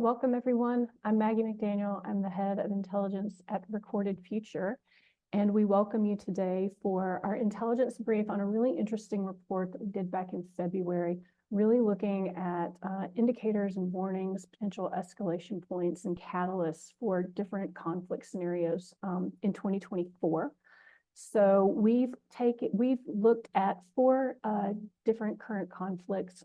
welcome everyone. I'm Maggie McDaniel. I'm the head of intelligence at Recorded Future, and we welcome you today for our intelligence brief on a really interesting report that we did back in February, really looking at indicators and warnings, potential escalation points and catalysts for different conflict scenarios in 2024. So we've looked at 4 different current conflicts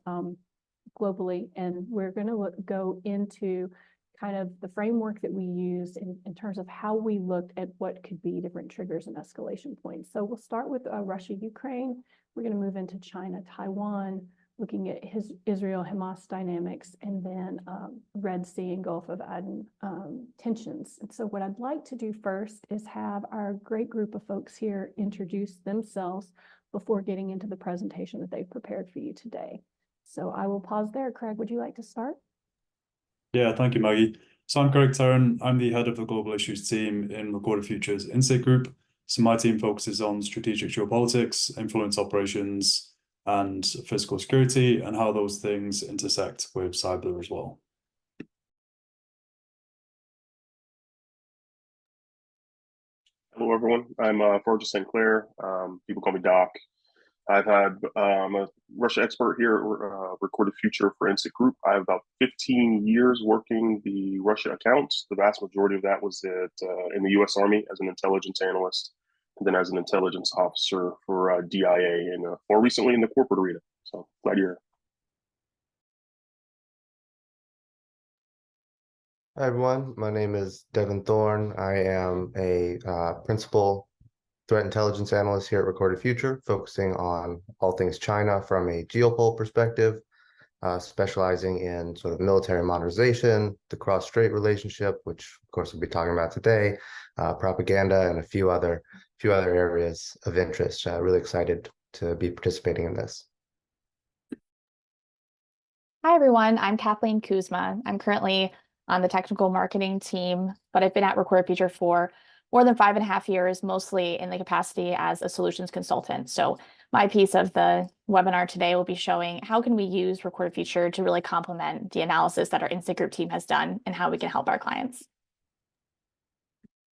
globally, and we're going to go into kind of the framework that we use in terms of how we looked at what could be different triggers and escalation points. So we'll start with Russia-Ukraine. We're going to move into China-Taiwan, looking at Israel-Hamas dynamics, and then Red Sea and Gulf of Aden tensions. And so what I'd like to do first is have our great group of folks here introduce themselves before getting into the presentation that they've prepared for you today. So I will pause there. Craig, would you like to start? Yeah, thank you, Maggie. So I'm Craig Tarrant. I'm the head of the Global Issues team in Recorded Future's Insikt group. So my team focuses on strategic geopolitics, influence operations, and physical security, and how those things intersect with cyber as well. Hello, everyone. I'm Forger St. Clair. People call me Doc. I'm a Russia expert here at Recorded Future for Insikt Group. I have about 15 years working the Russia accounts. The vast majority of that was in the U.S. Army as an intelligence analyst, and then as an intelligence officer for DIA, and more recently in the corporate arena. So glad you're here. Hi, everyone. My name is Devin Thorne. I am a principal threat intelligence analyst here at Recorded Future, focusing on all things China from a geopol perspective, specializing in sort of military modernization, the cross-strait relationship, which of course we'll be talking about today, propaganda, and a few other areas of interest. Really excited to be participating in this. Hi, everyone. I'm Kathleen Kuzma. I'm currently on the technical marketing team, but I've been at Recorded Future for more than 5.5 years, mostly in the capacity as a solutions consultant. So my piece of the webinar today will be showing how can we use Recorded Future to really complement the analysis that our Insikt Group team has done and how we can help our clients.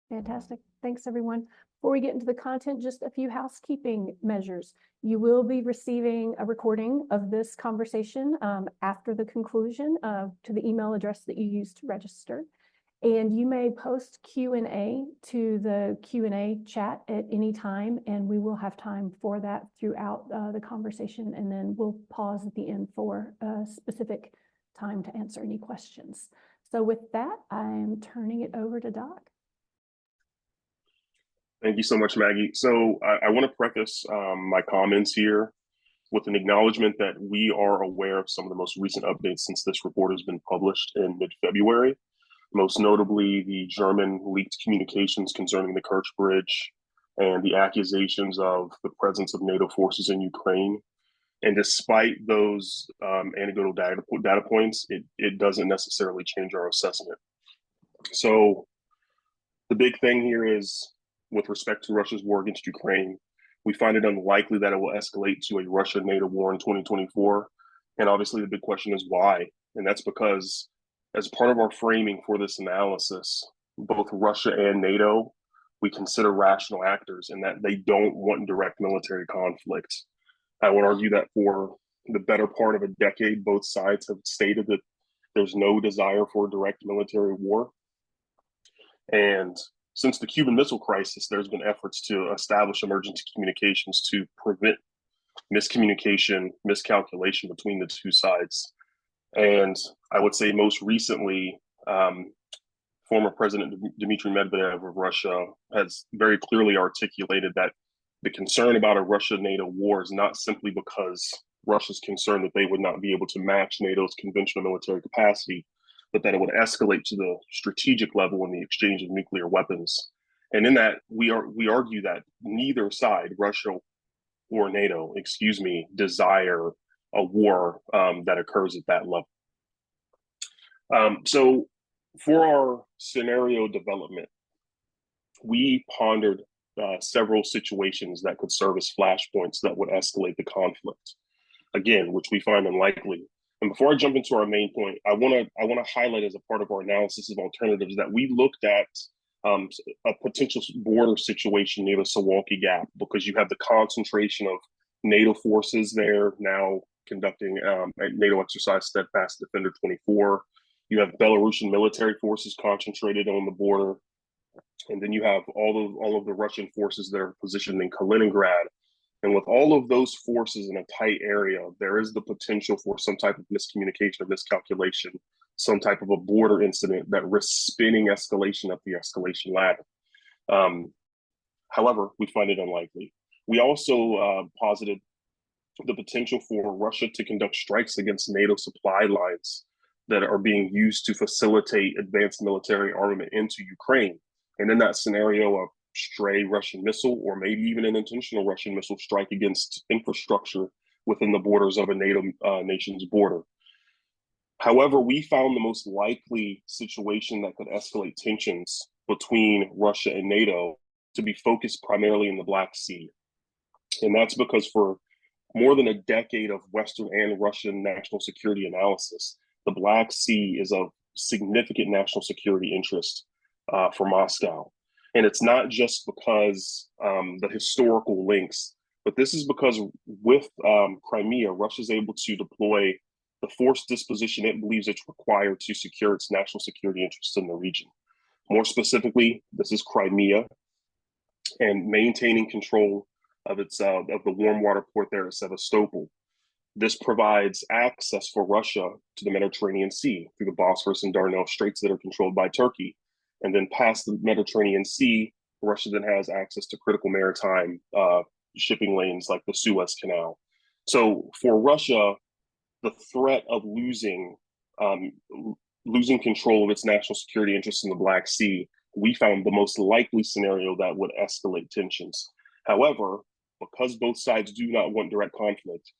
Fantastic. Thanks, everyone. Before we get into the content, just a few housekeeping measures. You will be receiving a recording of this conversation after the conclusion to the email address that you used to register. And you may post Q&A to the Q&A chat at any time, and we will have time for that throughout the conversation, and then we'll pause at the end for a specific time to answer any questions. So with that, I'm turning it over to Doc. Thank you so much, Maggie. So I want to preface my comments here with an acknowledgement that we are aware of some of the most recent updates since this report has been published in mid-February. Most notably, the German leaked communications concerning the Kerch Bridge and the accusations of the presence of NATO forces in Ukraine. And despite those anecdotal data points, it doesn't necessarily change our assessment. So the big thing here is, with respect to Russia's war against Ukraine, we find it unlikely that it will escalate to a Russia-NATO war in 2024. And obviously the big question is why? And that's because, as part of our framing for this analysis, both Russia and NATO, we consider rational actors and that they don't want direct military conflict. I would argue that for the better part of a decade, both sides have stated that there's no desire for direct military war. And since the Cuban Missile Crisis, there's been efforts to establish emergency communications to prevent miscommunication, miscalculation between the two sides. And I would say most recently, former President Dmitry Medvedev of Russia has very clearly articulated that the concern about a Russia-NATO war is not simply because Russia's concerned that they would not be able to match NATO's conventional military capacity, but that it would escalate to the strategic level in the exchange of nuclear weapons. And in that, we argue that neither side, Russia or NATO, desire a war that occurs at that level. So for our scenario development, we pondered several situations that could serve as flashpoints that would escalate the conflict. Again, which we find unlikely. And before I jump into our main point, I want to highlight as a part of our analysis of alternatives that we looked at a potential border situation near the Suwalki Gap, because you have the concentration of NATO forces there now conducting a NATO exercise Steadfast Defender 24. You have Belarusian military forces concentrated on the border, and then you have all of the Russian forces that are positioned in Kaliningrad. And with all of those forces in a tight area, there is the potential for some type of miscommunication or miscalculation, some type of a border incident that risks spinning escalation up the escalation ladder. However, we find it unlikely. We also posited the potential for Russia to conduct strikes against NATO supply lines that are being used to facilitate advanced military armament into Ukraine. And in that scenario, a stray Russian missile, or maybe even an intentional Russian missile strike against infrastructure within the borders of a NATO nation's border. However, we found the most likely situation that could escalate tensions between Russia and NATO to be focused primarily in the Black Sea. And that's because for more than a decade of Western and Russian national security analysis, the Black Sea is of significant national security interest for Moscow. And it's not just because the historical links, but this is because with Crimea, Russia is able to deploy the force disposition it believes it's required to secure its national security interests in the region. More specifically, this is Crimea and maintaining control of its of the warm water port there at Sevastopol. This provides access for Russia to the Mediterranean Sea through the Bosphorus and Dardanelles Straits that are controlled by Turkey. And then past the Mediterranean Sea, Russia then has access to critical maritime shipping lanes like the Suez Canal. So for Russia, the threat of losing control of its national security interests in the Black Sea, we found the most likely scenario that would escalate tensions. However, because both sides do not want direct conflict,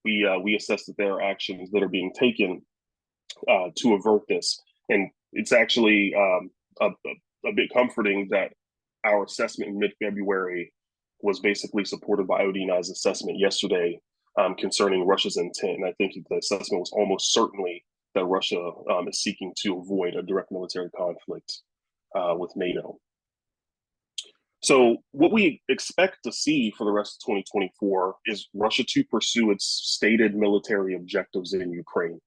we assess that there are actions that are being taken to avert this. And it's actually a bit comforting that our assessment in mid-February was basically supported by ODNI's assessment yesterday concerning Russia's intent. And I think the assessment was almost certainly that Russia is seeking to avoid a direct military conflict with NATO. So what we expect to see for the rest of 2024 is Russia to pursue its stated military objectives in Ukraine.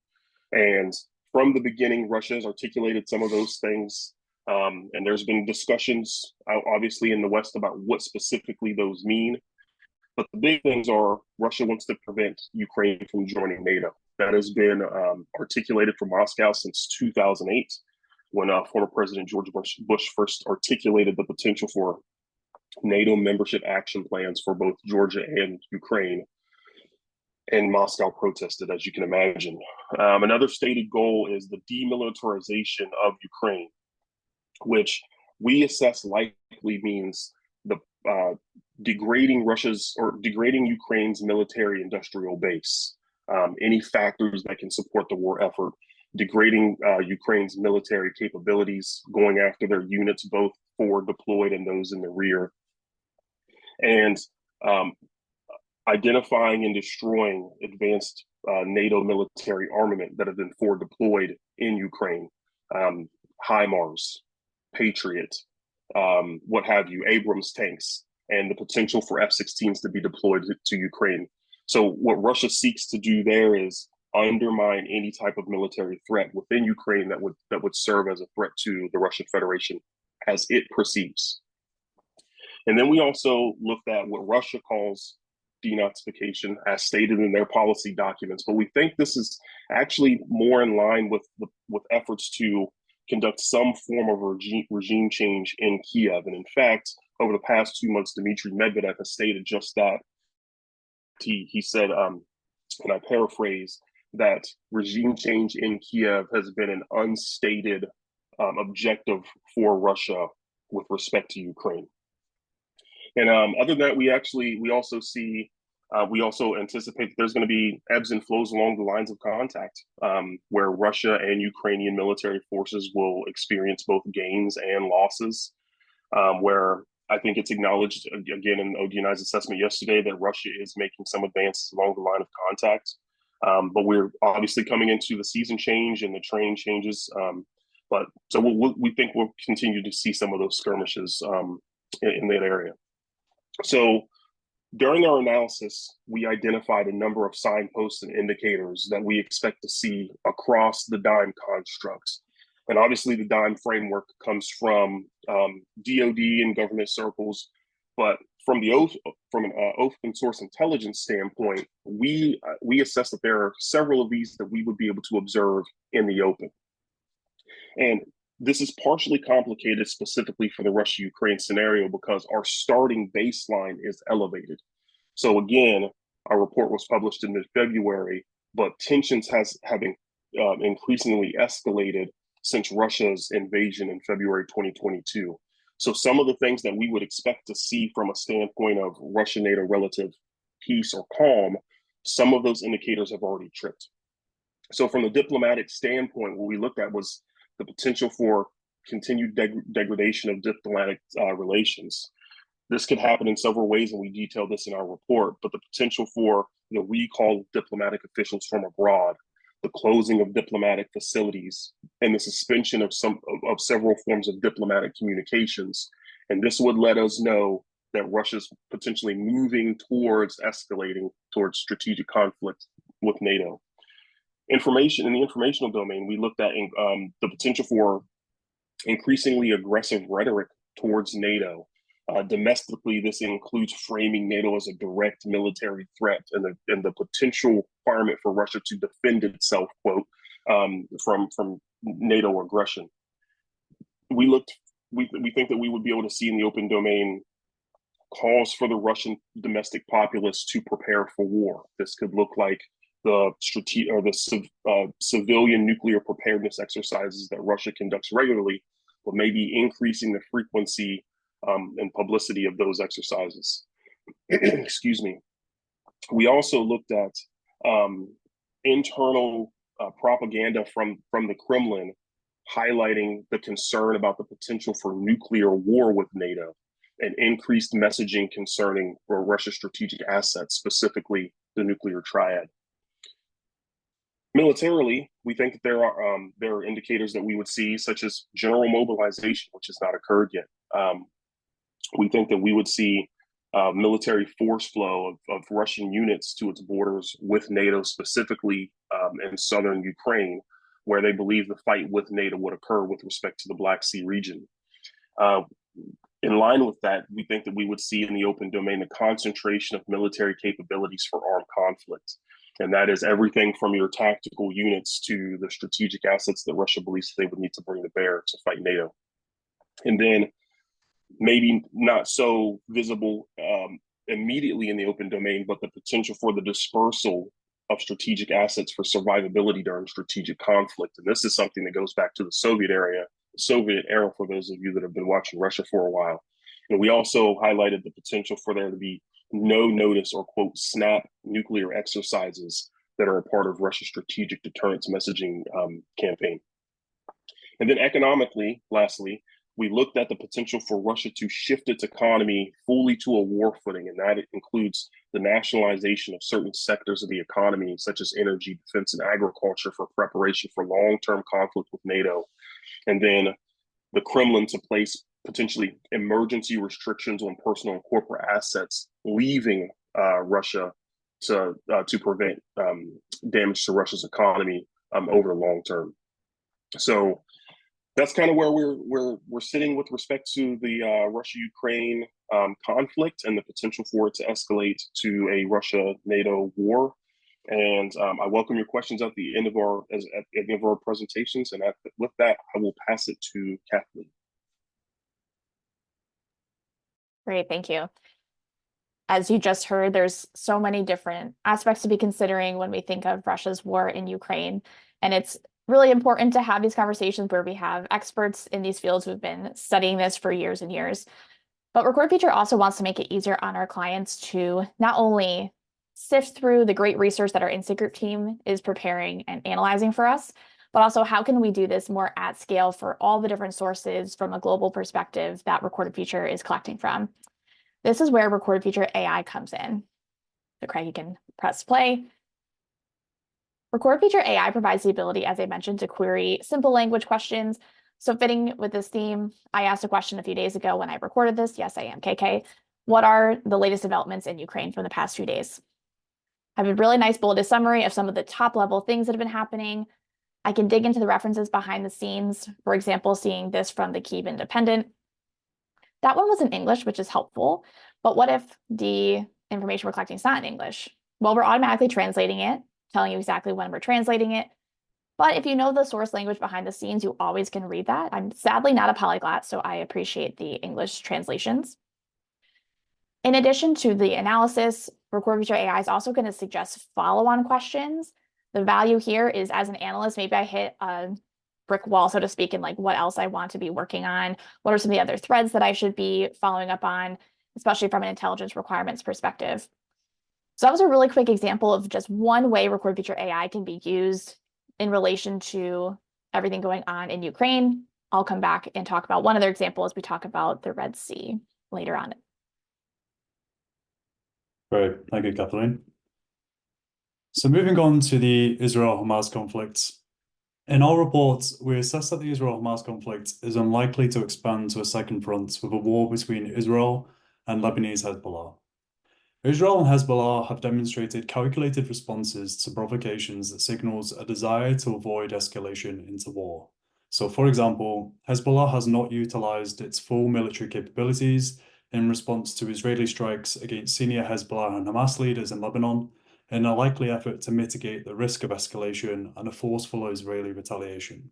And from the beginning, Russia has articulated some of those things. And there's been discussions, obviously, in the West about what specifically those mean. But the big things are Russia wants to prevent Ukraine from joining NATO. That has been articulated from Moscow since 2008, when former President George Bush first articulated the potential for NATO membership action plans for both Georgia and Ukraine. And Moscow protested, as you can imagine. Another stated goal is the demilitarization of Ukraine, which we assess likely means the degrading Ukraine's military industrial base, any factors that can support the war effort, degrading Ukraine's military capabilities, going after their units, both forward deployed and those in the rear, and identifying and destroying advanced NATO military armament that have been forward deployed in Ukraine, HIMARS, Patriot, what have you, Abrams tanks, and the potential for F-16s to be deployed to Ukraine. So what Russia seeks to do there is undermine any type of military threat within Ukraine that would serve as a threat to the Russian Federation as it perceives. And then we also looked at what Russia calls denazification, as stated in their policy documents. But we think this is actually more in line with efforts to conduct some form of regime change in Kiev. And in fact, over the past 2 months, Dmitry Medvedev has stated just that. He said, and I paraphrase, that regime change in Kiev has been an unstated objective for Russia with respect to Ukraine. And other than that, we also anticipate that there's going to be ebbs and flows along the lines of contact, where Russia and Ukrainian military forces will experience both gains and losses, where I think it's acknowledged, again, in ODNI's assessment yesterday, that Russia is making some advances along the line of contact. But we're obviously coming into the season change and the train changes. But so we think we'll continue to see some of those skirmishes in that area. So during our analysis, we identified a number of signposts and indicators that we expect to see across the DIME construct. And obviously the DIME framework comes from DoD and government circles, but from an open source intelligence standpoint, we assess that there are several of these that we would be able to observe in the open. And this is partially complicated specifically for the Russia-Ukraine scenario because our starting baseline is elevated. So again, our report was published in mid-February, but tensions have increasingly escalated since Russia's invasion in February 2022. So some of the things that we would expect to see from a standpoint of Russia-NATO relative peace or calm, some of those indicators have already tripped. So from the diplomatic standpoint, what we looked at was the potential for continued degradation of diplomatic relations. This could happen in several ways, and we detail this in our report, but the potential for the recall of diplomatic officials from abroad, the closing of diplomatic facilities, and the suspension of several forms of diplomatic communications. And this would let us know that Russia's potentially moving towards escalating towards strategic conflict with NATO. In the informational domain, we looked at the potential for increasingly aggressive rhetoric towards NATO. Domestically, this includes framing NATO as a direct military threat and the potential requirement for Russia to defend itself, quote, from NATO aggression. We think that we would be able to see in the open domain calls for the Russian domestic populace to prepare for war. This could look like the civilian nuclear preparedness exercises that Russia conducts regularly, but maybe increasing the frequency and publicity of those exercises. Excuse me. We also looked at internal propaganda from the Kremlin, highlighting the concern about the potential for nuclear war with NATO and increased messaging concerning Russia's strategic assets, specifically the nuclear triad. Militarily, we think that there are indicators that we would see, such as general mobilization, which has not occurred yet. We think that we would see military force flow of Russian units to its borders with NATO, specifically in southern Ukraine, where they believe the fight with NATO would occur with respect to the Black Sea region. In line with that, we think that we would see in the open domain the concentration of military capabilities for armed conflict. And that is everything from your tactical units to the strategic assets that Russia believes they would need to bring to bear to fight NATO. And then maybe not so visible immediately in the open domain, but the potential for the dispersal of strategic assets for survivability during strategic conflict. And this is something that goes back to the Soviet era for those of you that have been watching Russia for a while. And we also highlighted the potential for there to be no notice or, quote, snap nuclear exercises that are a part of Russia's strategic deterrence messaging campaign. And then economically, lastly, we looked at the potential for Russia to shift its economy fully to a war footing, and that includes the nationalization of certain sectors of the economy, such as energy, defense, and agriculture, for preparation for long-term conflict with NATO. And then the Kremlin to place potentially emergency restrictions on personal and corporate assets leaving Russia to prevent damage to Russia's economy over the long term. So that's kind of where we're sitting with respect to the Russia-Ukraine conflict and the potential for it to escalate to a Russia-NATO war. And I welcome your questions at the end of our presentations. And with that, I will pass it to Kathleen. Great, thank you. As you just heard, there's so many different aspects to be considering when we think of Russia's war in Ukraine. And it's really important to have these conversations where we have experts in these fields who've been studying this for years and years. But Record Future also wants to make it easier on our clients to not only sift through the great research that our Insikt Group team is preparing and analyzing for us, but also how can we do this more at scale for all the different sources from a global perspective that Recorded Future is collecting from. This is where Recorded Future AI comes in. So Craig, you can press play. Record Feature AI provides the ability, as I mentioned, to query simple language questions. So fitting with this theme, I asked a question a few days ago when I recorded this. Yes, I am KK. What are the latest developments in Ukraine from the past few days? I have a really nice bulleted summary of some of the top level things that have been happening. I can dig into the references behind the scenes. For example, seeing this from the Kyiv Independent. That one was in English, which is helpful. But what if the information we're collecting is not in English? Well, we're automatically translating it, telling you exactly when we're translating it. But if you know the source language behind the scenes, you always can read that. I'm sadly not a polyglot, so I appreciate the English translations. In addition to the analysis, Record Feature AI is also going to suggest follow-on questions. The value here is, as an analyst, maybe I hit a brick wall, so to speak, and like what else I want to be working on. What are some of the other threads that I should be following up on, especially from an intelligence requirements perspective? So that was a really quick example of just one way Record Feature AI can be used in relation to everything going on in Ukraine. I'll come back and talk about one other example as we talk about the Red Sea later on. Great, thank you, Kathleen. So moving on to the Israel-Hamas conflict. In our report, we assess that the Israel-Hamas conflict is unlikely to expand to a second front with a war between Israel and Lebanese Hezbollah. Israel and Hezbollah have demonstrated calculated responses to provocations that signals a desire to avoid escalation into war. So, for example, Hezbollah has not utilized its full military capabilities in response to Israeli strikes against senior Hezbollah and Hamas leaders in Lebanon, in a likely effort to mitigate the risk of escalation and a forceful Israeli retaliation.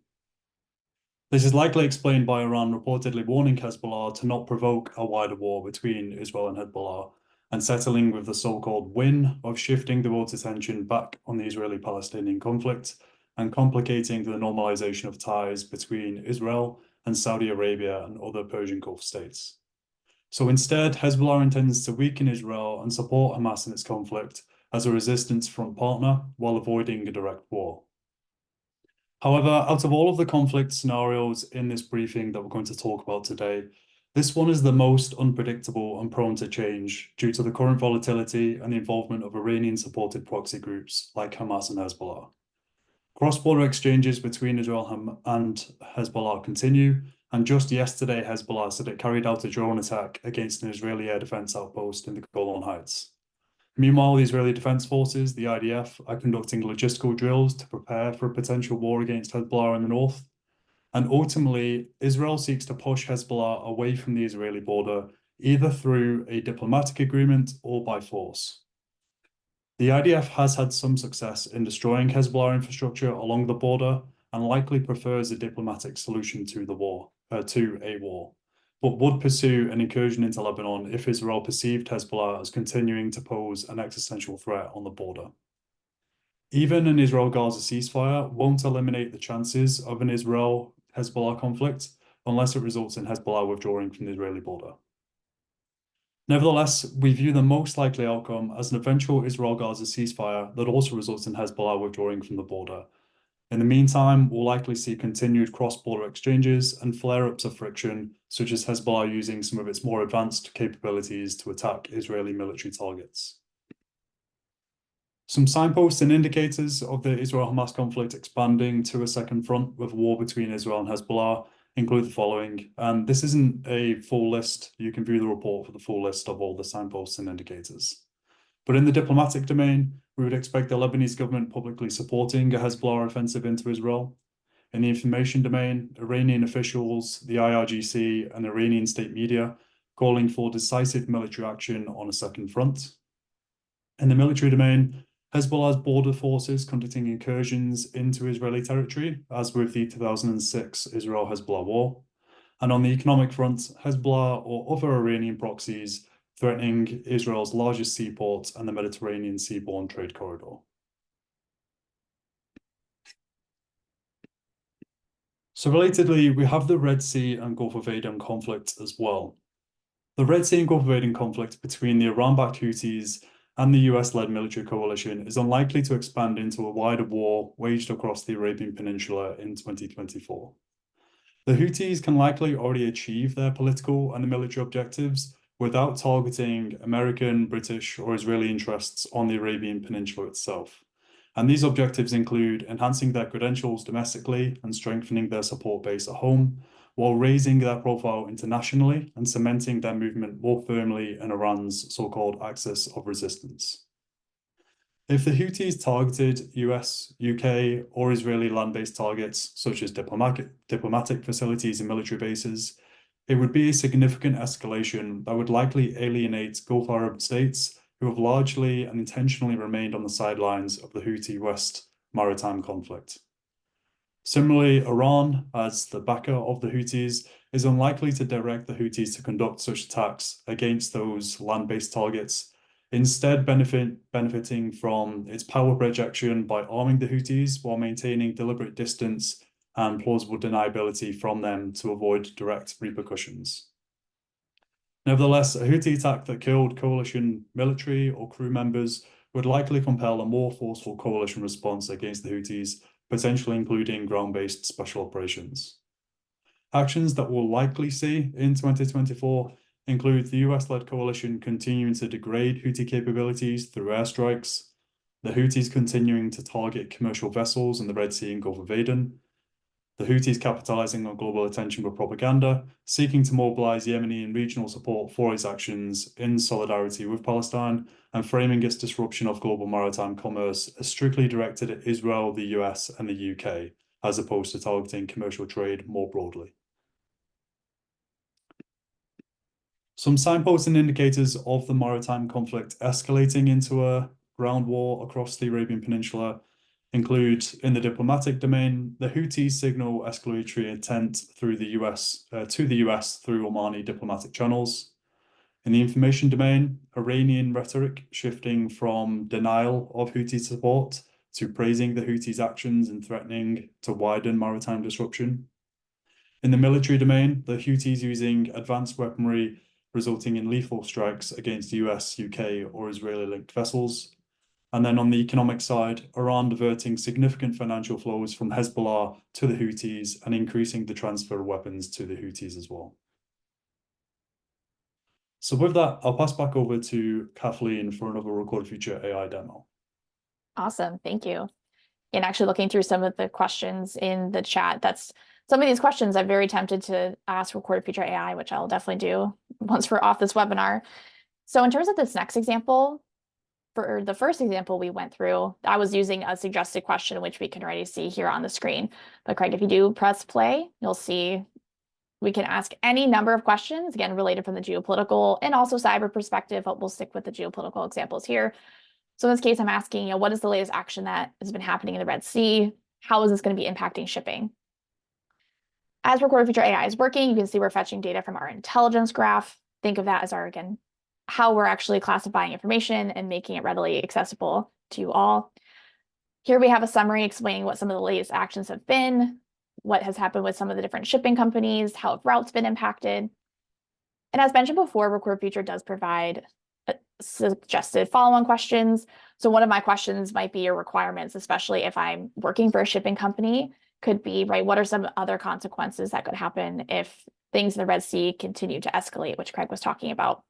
This is likely explained by Iran reportedly warning Hezbollah to not provoke a wider war between Israel and Hezbollah, and settling with the so-called win of shifting the world's attention back on the Israeli-Palestinian conflict and complicating the normalization of ties between Israel and Saudi Arabia and other Persian Gulf states. So instead, Hezbollah intends to weaken Israel and support Hamas in its conflict as a resistance front partner while avoiding a direct war. However, out of all of the conflict scenarios in this briefing that we're going to talk about today, this one is the most unpredictable and prone to change due to the current volatility and the involvement of Iranian-supported proxy groups like Hamas and Hezbollah. Cross-border exchanges between Israel and Hezbollah continue, and just yesterday Hezbollah said it carried out a drone attack against an Israeli air defense outpost in the Golan Heights. Meanwhile, the Israeli Defense Forces, the IDF, are conducting logistical drills to prepare for a potential war against Hezbollah in the north. And ultimately, Israel seeks to push Hezbollah away from the Israeli border, either through a diplomatic agreement or by force. The IDF has had some success in destroying Hezbollah infrastructure along the border and likely prefers a diplomatic solution to a war, but would pursue an incursion into Lebanon if Israel perceived Hezbollah as continuing to pose an existential threat on the border. Even an Israel-Gaza ceasefire won't eliminate the chances of an Israel-Hezbollah conflict unless it results in Hezbollah withdrawing from the Israeli border. Nevertheless, we view the most likely outcome as an eventual Israel-Gaza ceasefire that also results in Hezbollah withdrawing from the border. In the meantime, we'll likely see continued cross-border exchanges and flare-ups of friction, such as Hezbollah using some of its more advanced capabilities to attack Israeli military targets. Some signposts and indicators of the Israel-Hamas conflict expanding to a second front with a war between Israel and Hezbollah include the following. And this isn't a full list. You can view the report for the full list of all the signposts and indicators. But in the diplomatic domain, we would expect the Lebanese government publicly supporting a Hezbollah offensive into Israel. In the information domain, Iranian officials, the IRGC, and Iranian state media calling for decisive military action on a second front. In the military domain, Hezbollah's border forces conducting incursions into Israeli territory, as with the 2006 Israel-Hezbollah war. And on the economic front, Hezbollah or other Iranian proxies threatening Israel's largest seaport and the Mediterranean seaborne trade corridor. So relatedly, we have the Red Sea and Gulf of Aden conflict as well. The Red Sea and Gulf of Aden conflict between the Iran-backed Houthis and the US-led military coalition is unlikely to expand into a wider war waged across the Arabian Peninsula in 2024. The Houthis can likely already achieve their political and military objectives without targeting American, British, or Israeli interests on the Arabian Peninsula itself. And these objectives include enhancing their credentials domestically and strengthening their support base at home, while raising their profile internationally and cementing their movement more firmly in Iran's so-called axis of resistance. If the Houthis targeted US, UK, or Israeli land-based targets, such as diplomatic facilities and military bases, it would be a significant escalation that would likely alienate Gulf Arab states who have largely and intentionally remained on the sidelines of the Houthi West maritime conflict. Similarly, Iran, as the backer of the Houthis, is unlikely to direct the Houthis to conduct such attacks against those land-based targets, instead benefiting from its power projection by arming the Houthis while maintaining deliberate distance and plausible deniability from them to avoid direct repercussions. Nevertheless, a Houthi attack that killed coalition military or crew members would likely compel a more forceful coalition response against the Houthis, potentially including ground-based special operations. Actions that we'll likely see in 2024 include the US-led coalition continuing to degrade Houthi capabilities through airstrikes, the Houthis continuing to target commercial vessels in the Red Sea and Gulf of Aden, the Houthis capitalizing on global attention with propaganda, seeking to mobilize Yemeni and regional support for its actions in solidarity with Palestine, and framing its disruption of global maritime commerce as strictly directed at Israel, the US, and the UK, as opposed to targeting commercial trade more broadly. Some signposts and indicators of the maritime conflict escalating into a ground war across the Arabian Peninsula include, in the diplomatic domain, the Houthis signal escalatory intent through the US to the US through Omani diplomatic channels. In the information domain, Iranian rhetoric shifting from denial of Houthi support to praising the Houthis' actions and threatening to widen maritime disruption. In the military domain, the Houthis using advanced weaponry resulting in lethal strikes against US, UK, or Israeli-linked vessels. And then on the economic side, Iran diverting significant financial flows from Hezbollah to the Houthis and increasing the transfer of weapons to the Houthis as well. So with that, I'll pass back over to Kathleen for another Recorded Future AI demo. Awesome, thank you. And actually looking through some of the questions in the chat, some of these questions I'm very tempted to ask Recorded Future AI, which I'll definitely do once we're off this webinar. So in terms of this next example, for the first example we went through, I was using a suggested question, which we can already see here on the screen. But Craig, if you do press play, you'll see we can ask any number of questions, again, related from the geopolitical and also cyber perspective, but we'll stick with the geopolitical examples here. So in this case, I'm asking, what is the latest action that has been happening in the Red Sea? How is this going to be impacting shipping? As Recorded Future AI is working, you can see we're fetching data from our intelligence graph. Think of that as our, again, how we're actually classifying information and making it readily accessible to you all. Here we have a summary explaining what some of the latest actions have been, what has happened with some of the different shipping companies, how have routes been impacted. And as mentioned before, Recorded Future does provide suggested follow-on questions. So one of my questions might be your requirements, especially if I'm working for a shipping company, could be, right, what are some other consequences that could happen if things in the Red Sea continue to escalate, which Craig was talking about.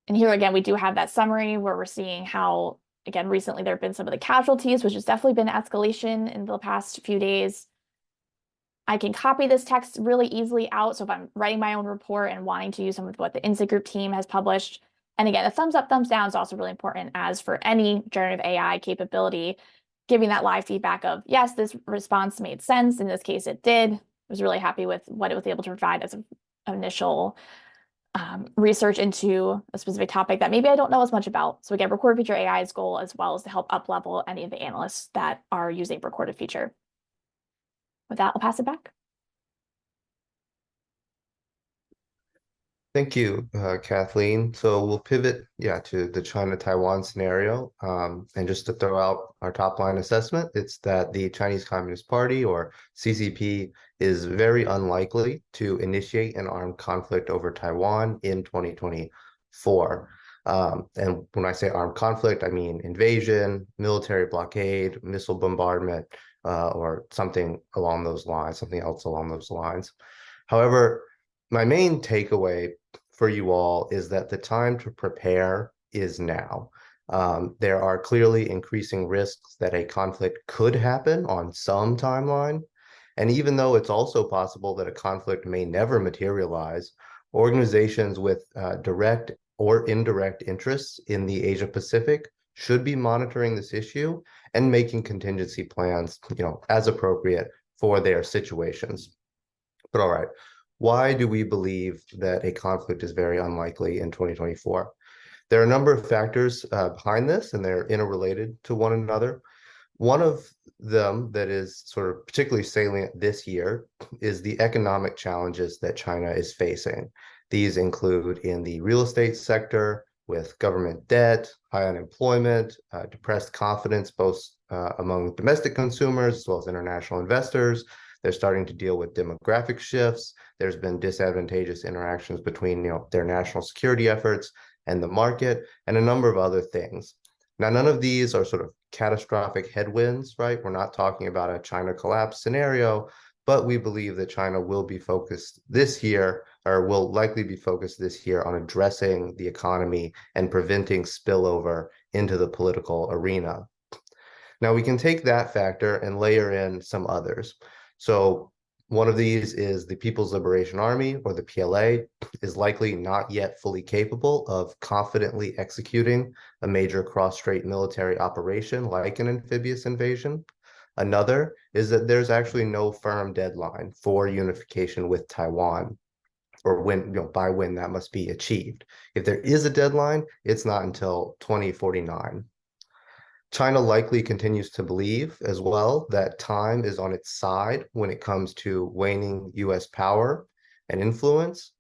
And here again, we do have that summary where we're seeing how, again, recently there have been some of the casualties, which has definitely been escalation in the past few days. I can copy this text really easily out. So if I'm writing my own report and wanting to use some of what the Insikt group team has published, and again, a thumbs up, thumbs down is also really important, as for any generative AI capability, giving that live feedback of, yes, this response made sense. In this case, it did. I was really happy with what it was able to provide as an initial research into a specific topic that maybe I don't know as much about. So again, Recorded Future AI's goal as well is to help up-level any of the analysts that are using Recorded Future. With that, I'll pass it back. Thank you, Kathleen. So we'll pivot, to the China-Taiwan scenario. And just to throw out our top line assessment, it's that the Chinese Communist Party, or CCP, is very unlikely to initiate an armed conflict over Taiwan in 2024. And when I say armed conflict, I mean invasion, military blockade, missile bombardment, or something along those lines, something else along those lines. However, my main takeaway for you all is that the time to prepare is now. There are clearly increasing risks that a conflict could happen on some timeline. And even though it's also possible that a conflict may never materialize, organizations with direct or indirect interests in the Asia Pacific should be monitoring this issue and making contingency plans, as appropriate for their situations. But all right, why do we believe that a conflict is very unlikely in 2024? There are a number of factors behind this, and they're interrelated to one another. One of them that is sort of particularly salient this year is the economic challenges that China is facing. These include in the real estate sector, with government debt, high unemployment, depressed confidence, both among domestic consumers as well as international investors. They're starting to deal with demographic shifts. There's been disadvantageous interactions between their national security efforts and the market, and a number of other things. Now, none of these are sort of catastrophic headwinds, right? We're not talking about a China collapse scenario, but we believe that China will be focused this year, or will likely be focused this year, on addressing the economy and preventing spillover into the political arena. Now, we can take that factor and layer in some others. So one of these is the People's Liberation Army, or the PLA, is likely not yet fully capable of confidently executing a major cross-strait military operation like an amphibious invasion. Another is that there's actually no firm deadline for unification with Taiwan, or when, by when that must be achieved. If there is a deadline, it's not until 2049. China likely continues to believe as well that time is on its side when it comes to waning US power and influence.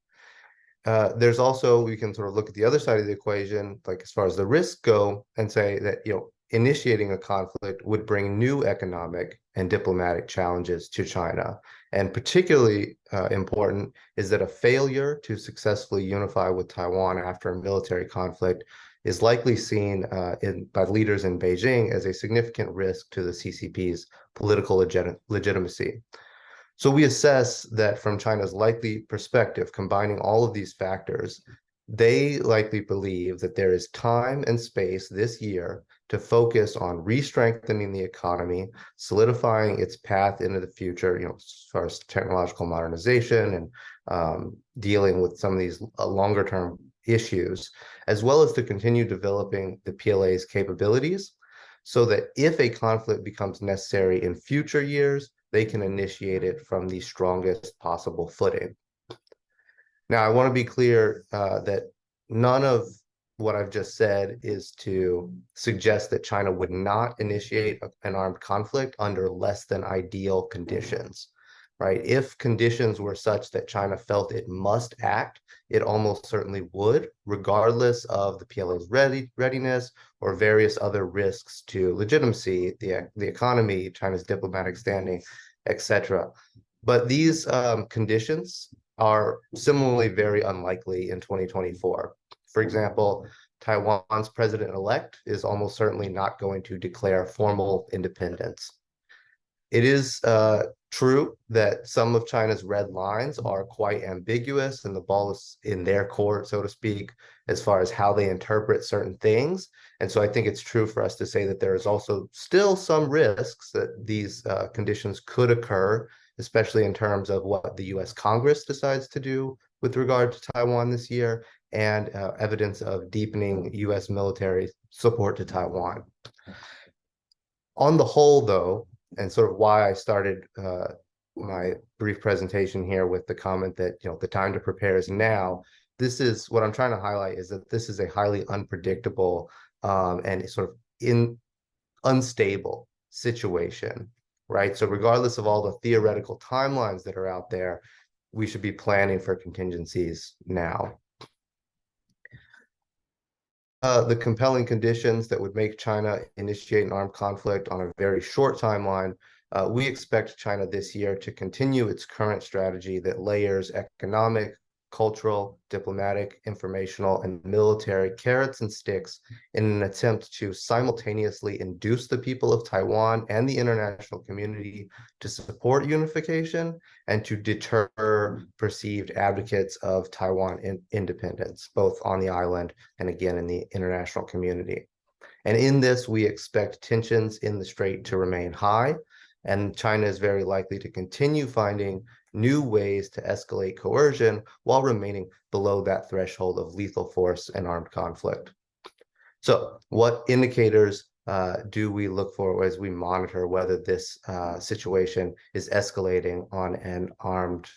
There's also, we can sort of look at the other side of the equation, like as far as the risks go, and say that, initiating a conflict would bring new economic and diplomatic challenges to China. And particularly important is that a failure to successfully unify with Taiwan after a military conflict is likely seen by leaders in Beijing as a significant risk to the CCP's political legitimacy. So we assess that from China's likely perspective, combining all of these factors, they likely believe that there is time and space this year to focus on re-strengthening the economy, solidifying its path into the future, as far as technological modernization and dealing with some of these longer-term issues, as well as to continue developing the PLA's capabilities, so that if a conflict becomes necessary in future years, they can initiate it from the strongest possible footing. Now, I want to be clear that none of what I've just said is to suggest that China would not initiate an armed conflict under less than ideal conditions, right? If conditions were such that China felt it must act, it almost certainly would, regardless of the PLA's readiness or various other risks to legitimacy, the economy, China's diplomatic standing, etc. But these conditions are similarly very unlikely in 2024. For example, Taiwan's president-elect is almost certainly not going to declare formal independence. It is true that some of China's red lines are quite ambiguous, and the ball is in their court, so to speak, as far as how they interpret certain things. And so I think it's true for us to say that there is also still some risks that these conditions could occur, especially in terms of what the US Congress decides to do with regard to Taiwan this year, and evidence of deepening US military support to Taiwan. On the whole, though, and sort of why I started my brief presentation here with the comment that, the time to prepare is now, this is what I'm trying to highlight, is that this is a highly unpredictable and sort of unstable situation, right? So regardless of all the theoretical timelines that are out there, we should be planning for contingencies now. The compelling conditions that would make China initiate an armed conflict on a very short timeline, we expect China this year to continue its current strategy that layers economic, cultural, diplomatic, informational, and military carrots and sticks in an attempt to simultaneously induce the people of Taiwan and the international community to support unification and to deter perceived advocates of Taiwan independence, both on the island and again in the international community. And in this, we expect tensions in the strait to remain high, and China is very likely to continue finding new ways to escalate coercion while remaining below that threshold of lethal force and armed conflict. So what indicators do we look for as we monitor whether this situation is escalating on an armed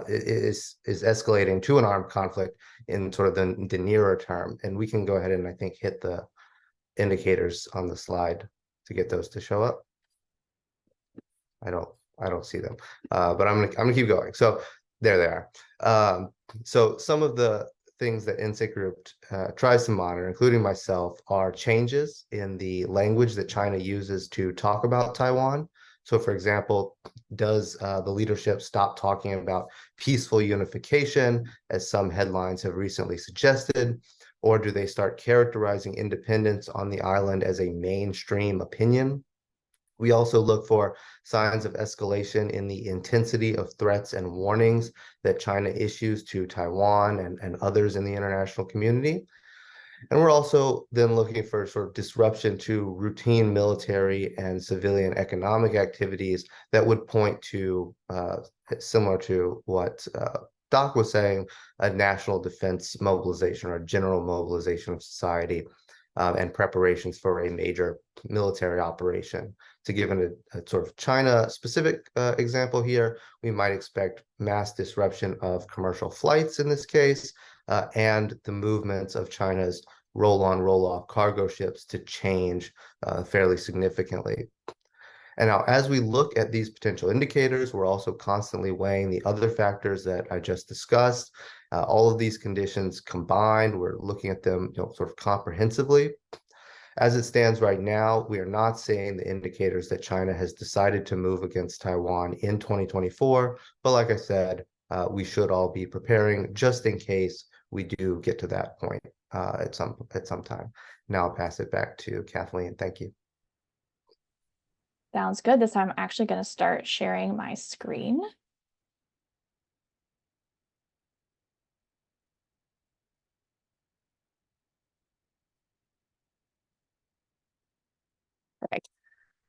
is escalating to an armed conflict in sort of the nearer term? And we can go ahead and I think hit the indicators on the slide to get those to show up. I don't see them, but I'm gonna keep going. So there they are. So some of the things that Insikt Group tries to monitor, including myself, are changes in the language that China uses to talk about Taiwan. So, for example, does the leadership stop talking about peaceful unification, as some headlines have recently suggested, or do they start characterizing independence on the island as a mainstream opinion? We also look for signs of escalation in the intensity of threats and warnings that China issues to Taiwan and others in the international community. And we're also then looking for sort of disruption to routine military and civilian economic activities that would point to, similar to what Doc was saying, a national defense mobilization or general mobilization of society and preparations for a major military operation. To give a sort of China-specific example here, we might expect mass disruption of commercial flights in this case, and the movements of China's roll-on, roll-off cargo ships to change fairly significantly. And now, as we look at these potential indicators, we're also constantly weighing the other factors that I just discussed. All of these conditions combined, we're looking at them, sort of comprehensively. As it stands right now, we are not seeing the indicators that China has decided to move against Taiwan in 2024. But like I said, we should all be preparing just in case we do get to that point at some time. Now I'll pass it back to Kathleen. Thank you. Sounds good. This time I'm actually going to start sharing my screen. Perfect.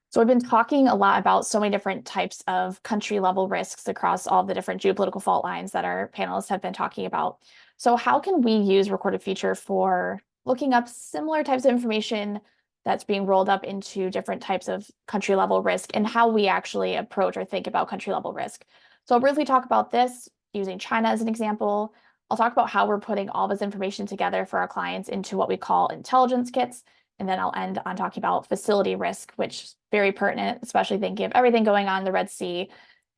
So we've been talking a lot about so many different types of country level risks across all the different geopolitical fault lines that our panelists have been talking about. So how can we use Recorded Future for looking up similar types of information that's being rolled up into different types of country level risk and how we actually approach or think about country level risk? So I'll briefly talk about this using China as an example. I'll talk about how we're putting all this information together for our clients into what we call intelligence kits. And then I'll end on talking about facility risk, which is very pertinent, especially thinking of everything going on in the Red Sea.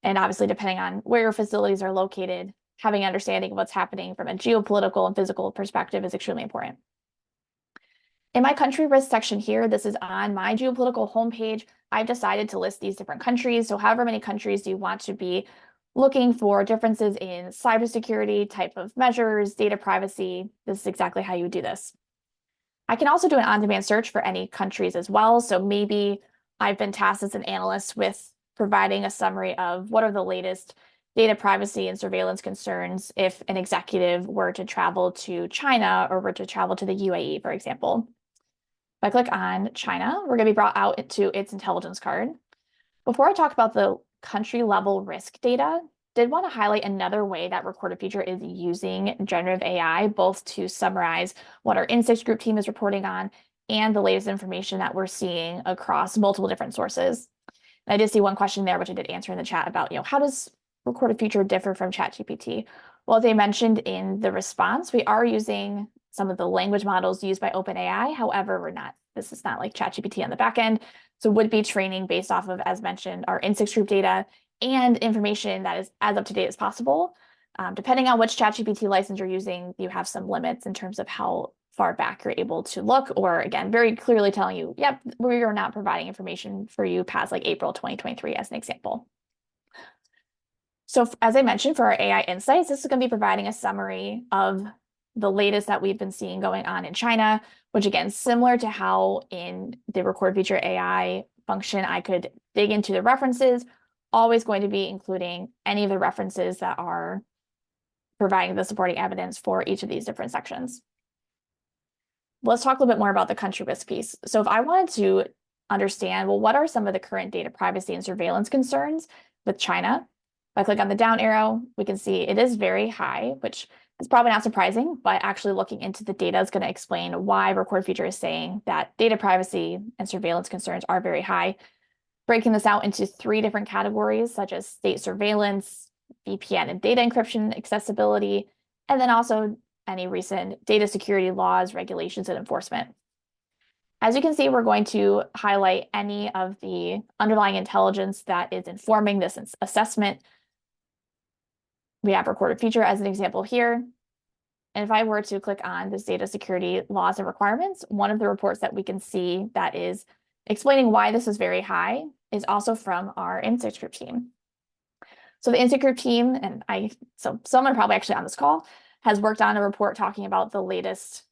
And obviously, depending on where your facilities are located, having an understanding of what's happening from a geopolitical and physical perspective is extremely important. In my country risk section here, this is on my geopolitical homepage. I've decided to list these different countries. So however many countries do you want to be looking for differences in cybersecurity, type of measures, data privacy, this is exactly how you would do this. I can also do an on-demand search for any countries as well. So maybe I've been tasked as an analyst with providing a summary of what are the latest data privacy and surveillance concerns if an executive were to travel to China or were to travel to the UAE, for example. If I click on China, we're going to be brought out to its intelligence card. Before I talk about the country level risk data, did want to highlight another way that Recorded Future is using generative AI, both to summarize what our Insikt Group team is reporting on and the latest information that we're seeing across multiple different sources. And I did see one question there, which I did answer in the chat about, how does Recorded Future differ from ChatGPT? Well, they mentioned in the response, we are using some of the language models used by OpenAI. However, this is not like ChatGPT on the back end. So would be training based off of, as mentioned, our Insikt Group data and information that is as up to date as possible. Depending on which ChatGPT license you're using, you have some limits in terms of how far back you're able to look, or again, very clearly telling you, yep, we are not providing information for you past like April 2023 as an example. So as I mentioned, for our AI insights, this is going to be providing a summary of the latest that we've been seeing going on in China, which again, similar to how in the Record Feature AI function, I could dig into the references, always going to be including any of the references that are providing the supporting evidence for each of these different sections. let's talk a little bit more about the country risk piece. So if I wanted to understand, well, what are some of the current data privacy and surveillance concerns with China? If I click on the down arrow, we can see it is very high, which is probably not surprising, but actually looking into the data is going to explain why Record Future is saying that data privacy and surveillance concerns are very high, breaking this out into 3 different categories, such as state surveillance, VPN and data encryption accessibility, and then also any recent data security laws, regulations, and enforcement. As you can see, we're going to highlight any of the underlying intelligence that is informing this assessment. We have Recorded Future as an example here. And if I were to click on this data security laws and requirements, one of the reports that we can see that is explaining why this is very high is also from our Insikt group team. So the Insikt group team, and so someone probably actually on this call, has worked on a report talking about the latest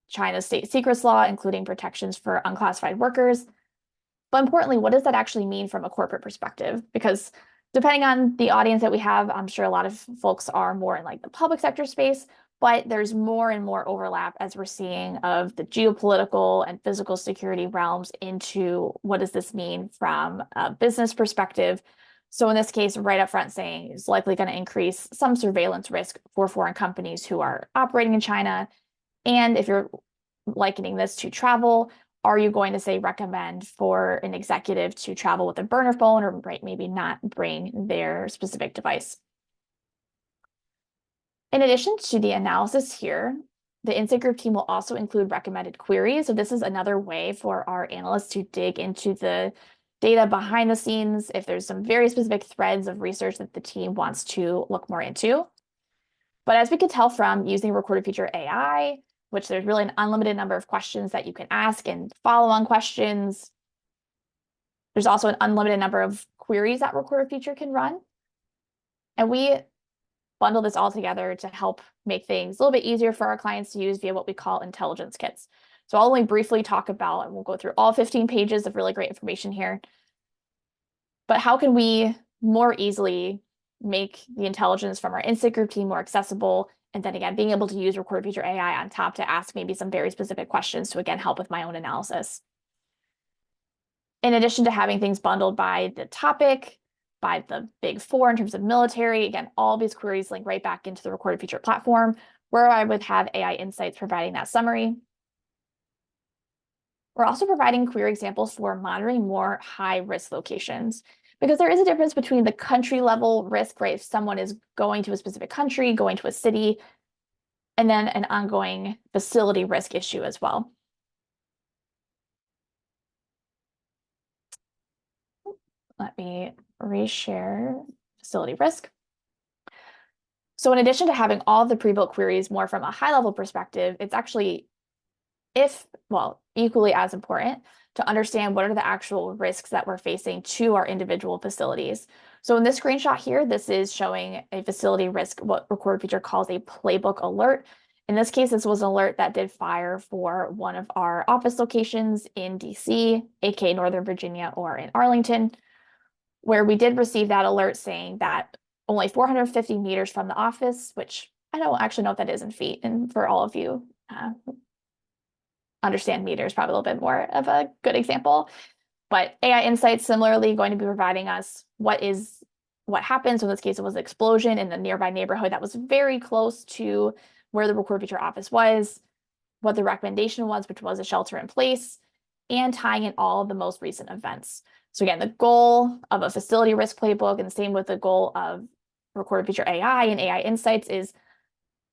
China state secrets law, including protections for unclassified workers. But importantly, what does that actually mean from a corporate perspective? Because depending on the audience that we have, I'm sure a lot of folks are more in like the public sector space, but there's more and more overlap as we're seeing of the geopolitical and physical security realms into what does this mean from a business perspective. So in this case, right up front saying is likely going to increase some surveillance risk for foreign companies who are operating in China. And if you're likening this to travel, are you going to say recommend for an executive to travel with a burner phone or maybe not bring their specific device? In addition to the analysis here, the Insikt group team will also include recommended queries. So this is another way for our analysts to dig into the data behind the scenes if there's some very specific threads of research that the team wants to look more into. But as we could tell from using Recorded Future AI, which there's really an unlimited number of questions that you can ask and follow-on questions, there's also an unlimited number of queries that Recorded Future can run. And we bundle this all together to help make things a little bit easier for our clients to use via what we call intelligence kits. So I'll only briefly talk about, and we'll go through all 15 pages of really great information here. But how can we more easily make the intelligence from our Insikt group team more accessible? And then again, being able to use Recorded Future AI on top to ask maybe some very specific questions to again help with my own analysis. In addition to having things bundled by the topic, by the big 4 in terms of military, again, all these queries link right back into the Recorded Future platform where I would have AI Insights providing that summary. We're also providing query examples for monitoring more high-risk locations because there is a difference between the country level risk, right? If someone is going to a specific country, going to a city, and then an ongoing facility risk issue as well. Let me reshare facility risk. So in addition to having all the pre-built queries more from a high-level perspective, it's actually equally as important to understand what are the actual risks that we're facing to our individual facilities. So in this screenshot here, this is showing a facility risk, what Recorded Future calls a playbook alert. In this case, this was an alert that did fire for one of our office locations in DC, aka Northern Virginia or in Arlington, where we did receive that alert saying that only 450 meters from the office, which I don't actually know what that is in feet, and for all of you, understand meters, probably a little bit more of a good example. But AI Insights similarly going to be providing us what happens. So in this case, it was an explosion in the nearby neighborhood that was very close to where the Recorded Future office was, what the recommendation was, which was a shelter in place, and tying in all of the most recent events. So again, the goal of a facility risk playbook, and the same with the goal of Recorded Future AI and AI Insights, is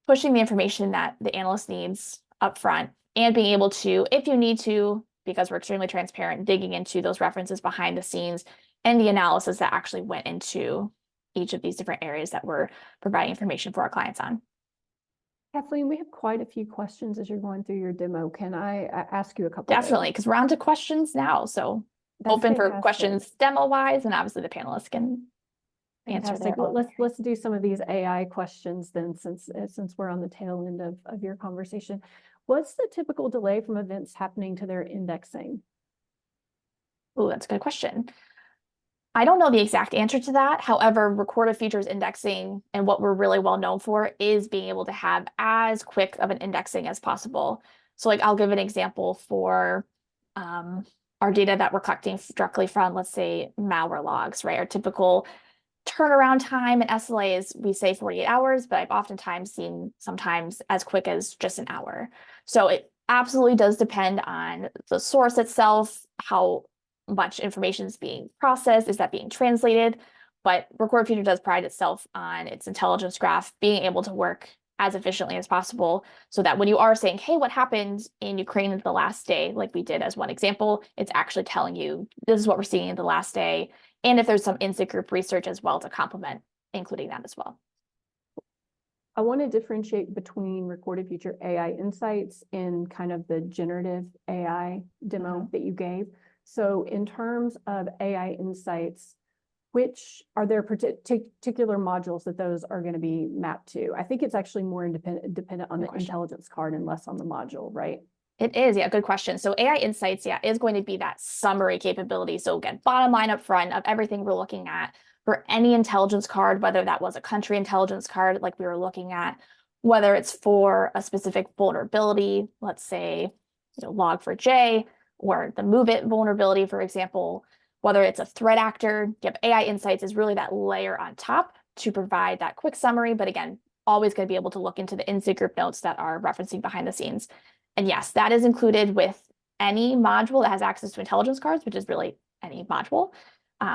pushing the information that the analyst needs up front and being able to, if you need to, because we're extremely transparent, digging into those references behind the scenes and the analysis that actually went into each of these different areas that we're providing information for our clients on. Kathleen, we have quite a few questions as you're going through your demo. Can I ask you a couple? Definitely, because we're on to questions now. So That's open fantastic. for questions demo-wise, and obviously the panelists can answer Fantastic. their Well, own. let's do some of these AI questions then, since we're on the tail end of your conversation. What's the typical delay from events happening to their indexing? Oh, that's a good question. I don't know the exact answer to that. However, Recorded Future's indexing and what we're really well known for is being able to have as quick of an indexing as possible. So like I'll give an example for our data that we're collecting directly from, let's say, malware logs, right? Our typical turnaround time in SLA is, we say 48 hours, but I've oftentimes seen sometimes as quick as just an hour. So it absolutely does depend on the source itself, how much information is being processed, is that being translated? But Record Future does pride itself on its intelligence graph being able to work as efficiently as possible, so that when you are saying, hey, what happened in Ukraine the last day, like we did as one example, it's actually telling you this is what we're seeing in the last day. And if there's some Insikt group research as well to complement, including that as well. I want to differentiate between Recorded Future AI insights and kind of the generative AI demo that you gave. So in terms of AI insights, which are there particular modules that those are going to be mapped to? I think it's actually more dependent on the intelligence card and less on the module, right? It is, yeah, good question. So AI Insights, yeah, is going to be that summary capability. So again, bottom line up front of everything we're looking at for any intelligence card, whether that was a country intelligence card like we were looking at, whether it's for a specific vulnerability, let's say, Log4j, or the MoveIt vulnerability, for example, whether it's a threat actor. Yep, AI Insights is really that layer on top to provide that quick summary, but again, always going to be able to look into the Insikt group notes that are referencing behind the scenes. And yes, that is included with any module that has access to intelligence cards, which is really any module.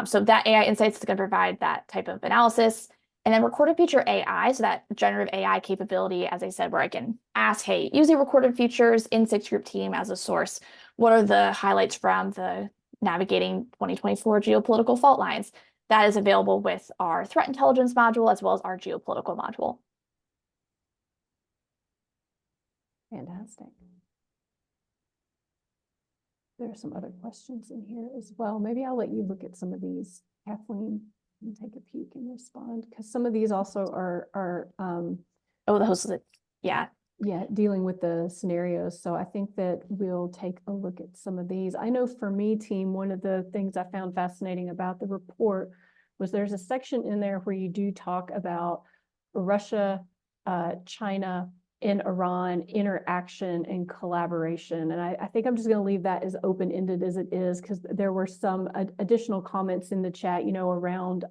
So that AI Insights is going to provide that type of analysis. And then Recorded Future AI, so that generative AI capability, as I said, where I can ask, hey, using Recorded Futures Insikt group team as a source, what are the highlights from the navigating 2024 geopolitical fault lines? That is available with our threat intelligence module as well as our geopolitical module. Fantastic. There are some other questions in here as well. Maybe I'll let you look at some of these, Kathleen, and take a peek and respond, because some of these also are yeah. Yeah, dealing with the scenarios. So I think that we'll take a look at some of these. I know for me, team, one of the things I found fascinating about the report was there's a section in there where you do talk about Russia, China, and Iran interaction and collaboration. And I think I'm just going to leave that as open-ended as it is, because there were some additional comments in the chat, around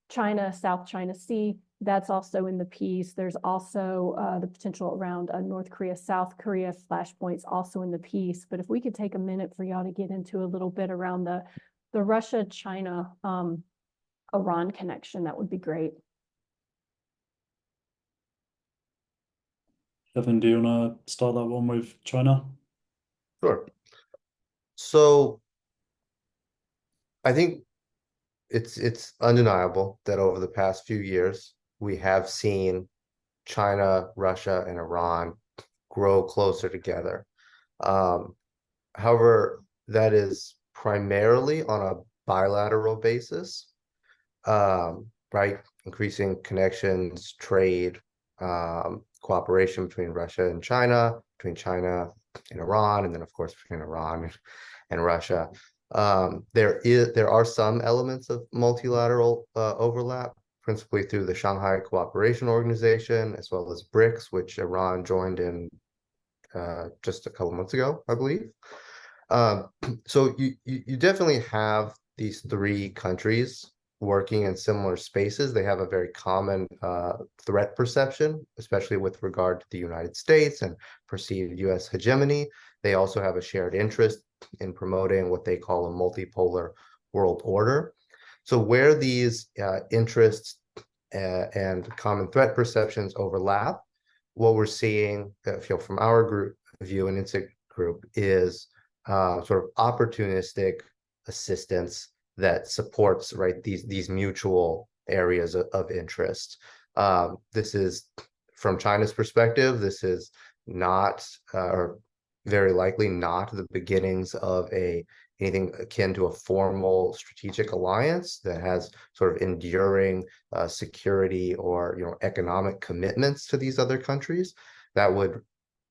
China, South China Sea. That's also in the piece. There's also the potential around North Korea, South Korea flashpoints also in the piece. But if we could take a minute for y'all to get into a little bit around the Russia, China, Iran connection, that would be great. Evan, do you want to start that one with China? Sure. So I think it's undeniable that over the past few years, we have seen China, Russia, and Iran grow closer together. However, that is primarily on a bilateral basis, right? Increasing connections, trade, cooperation between Russia and China, between China and Iran, and then of course between Iran and Russia. There are some elements of multilateral overlap, principally through the Shanghai Cooperation Organization, as well as BRICS, which Iran joined in just a couple months ago, I believe. So you definitely have these three countries working in similar spaces. They have a very common threat perception, especially with regard to the United States and perceived U.S. hegemony. They also have a shared interest in promoting what they call a multipolar world order. So where these interests and common threat perceptions overlap, what we're seeing from our group view and Insikt group is sort of opportunistic assistance that supports, right, these mutual areas of interest. This is, from China's perspective, this is not, or very likely not, the beginnings of anything akin to a formal strategic alliance that has sort of enduring security or economic commitments to these other countries. That would,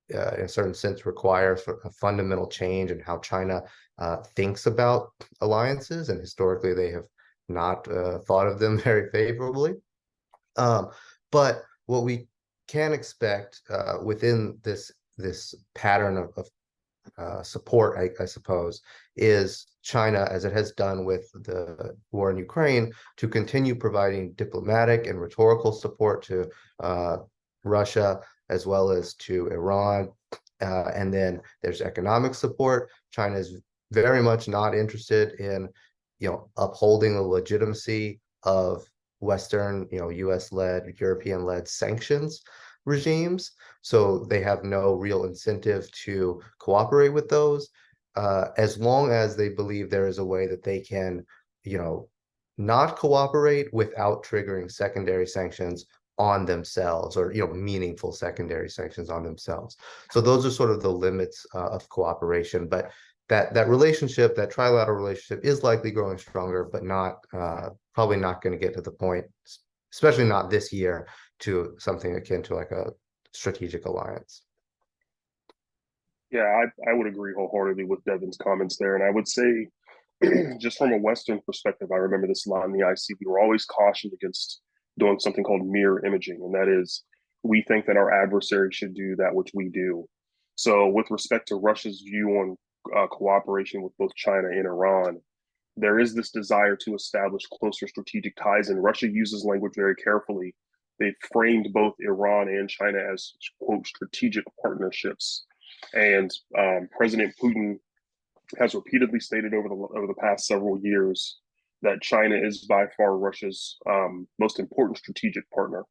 in a certain sense, require a fundamental change in how China thinks about alliances, and historically they have not thought of them very favorably. But what we can expect within this this pattern of support, I suppose, is China, as it has done with the war in Ukraine, to continue providing diplomatic and rhetorical support to Russia as well as to Iran. And then there's economic support. China is very much not interested in, upholding the legitimacy of Western, US-led, European-led sanctions regimes. So they have no real incentive to cooperate with those, as long as they believe there is a way that they can, not cooperate without triggering secondary sanctions on themselves, or meaningful secondary sanctions on themselves. So those are sort of the limits of cooperation. But that relationship, that trilateral relationship, is likely growing stronger, but not probably not going to get to the point, especially not this year, to something akin to like a strategic alliance. Yeah, I would agree wholeheartedly with Devin's comments there. And I would say, just from a Western perspective, I remember this a lot in the IC. We were always cautioned against doing something called mirror imaging. And that is, we think that our adversary should do that which we do. So with respect to Russia's view on cooperation with both China and Iran, there is this desire to establish closer strategic ties. And Russia uses language very carefully. They've framed both Iran and China as, quote, strategic partnerships. And President Putin has repeatedly stated over the past several years that China is by far Russia's most important strategic partner.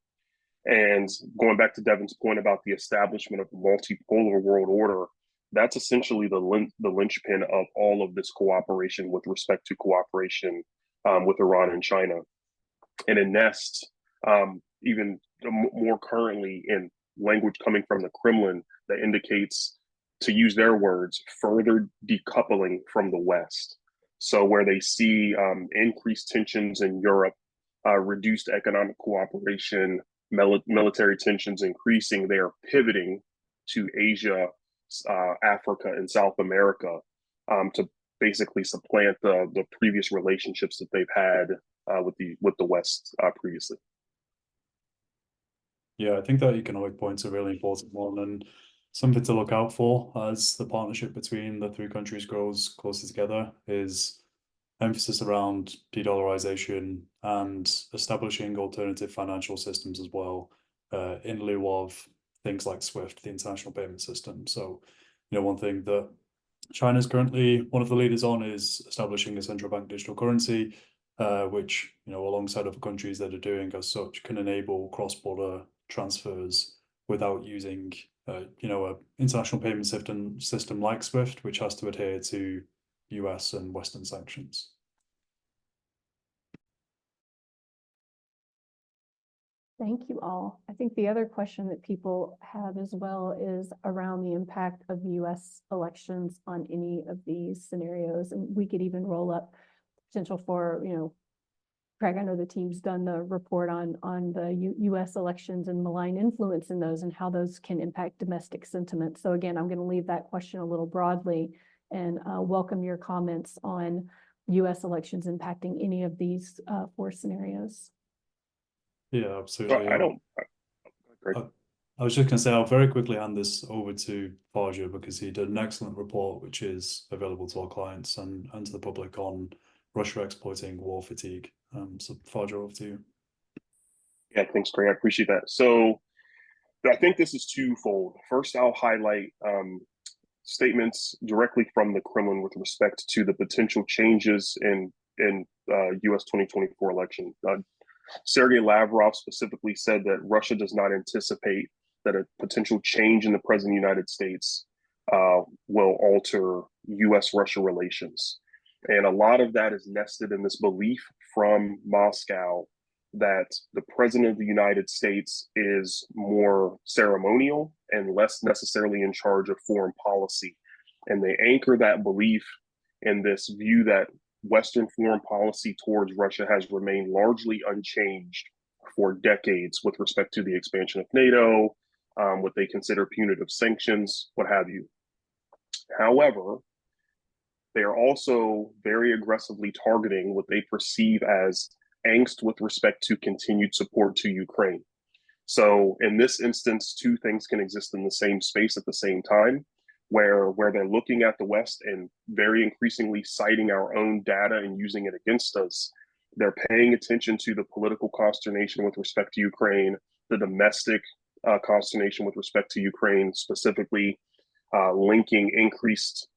And going back to Devin's point about the establishment of the multipolar world order, that's essentially the linchpin of all of this cooperation with respect to cooperation with Iran and China. And in Nest, even more currently, in language coming from the Kremlin that indicates, to use their words, further decoupling from the West. So where they see increased tensions in Europe, reduced economic cooperation, military tensions increasing, they are pivoting to Asia, Africa, and South America to basically supplant the previous relationships that they've had with the West previously. Yeah, I think that economic point's a really important one, and something to look out for as the partnership between the three countries grows closer together is emphasis around de-dollarization and establishing alternative financial systems as well, in lieu of things like SWIFT, the international payment system. So, one thing that China's currently one of the leaders on is establishing a central bank digital currency, which, alongside other countries that are doing as such, can enable cross-border transfers without using, a international payment system like SWIFT, which has to adhere to US and Western sanctions. Thank you all. I think the other question that people have as well is around the impact of US elections on any of these scenarios. And we could even roll up potential for, Craig, I know the team's done the report on the US elections and malign influence in those and how those can impact domestic sentiment. So again, I'm going to leave that question a little broadly and welcome your comments on US elections impacting any of these 4 scenarios. Yeah, absolutely. Great. I was just going to say, I'll very quickly hand this over to Farja because he did an excellent report, which is available to our clients and to the public on Russia exploiting war fatigue. So Farja, over to you. Yeah, thanks, Craig. I appreciate that. So I think this is twofold. First, I'll highlight statements directly from the Kremlin with respect to the potential changes in U.S. 2024 election. Sergei Lavrov specifically said that Russia does not anticipate that a potential change in the president of the United States will alter U.S.-Russia relations. And a lot of that is nested in this belief from Moscow that the president of the United States is more ceremonial and less necessarily in charge of foreign policy. And they anchor that belief in this view that Western foreign policy towards Russia has remained largely unchanged for decades with respect to the expansion of NATO, what they consider punitive sanctions, what have you. However, they are also very aggressively targeting what they perceive as angst with respect to continued support to Ukraine. So in this instance, two things can exist in the same space at the same time, where they're looking at the West and very increasingly citing our own data and using it against us. They're paying attention to the political consternation with respect to Ukraine, the domestic consternation with respect to Ukraine, specifically linking increased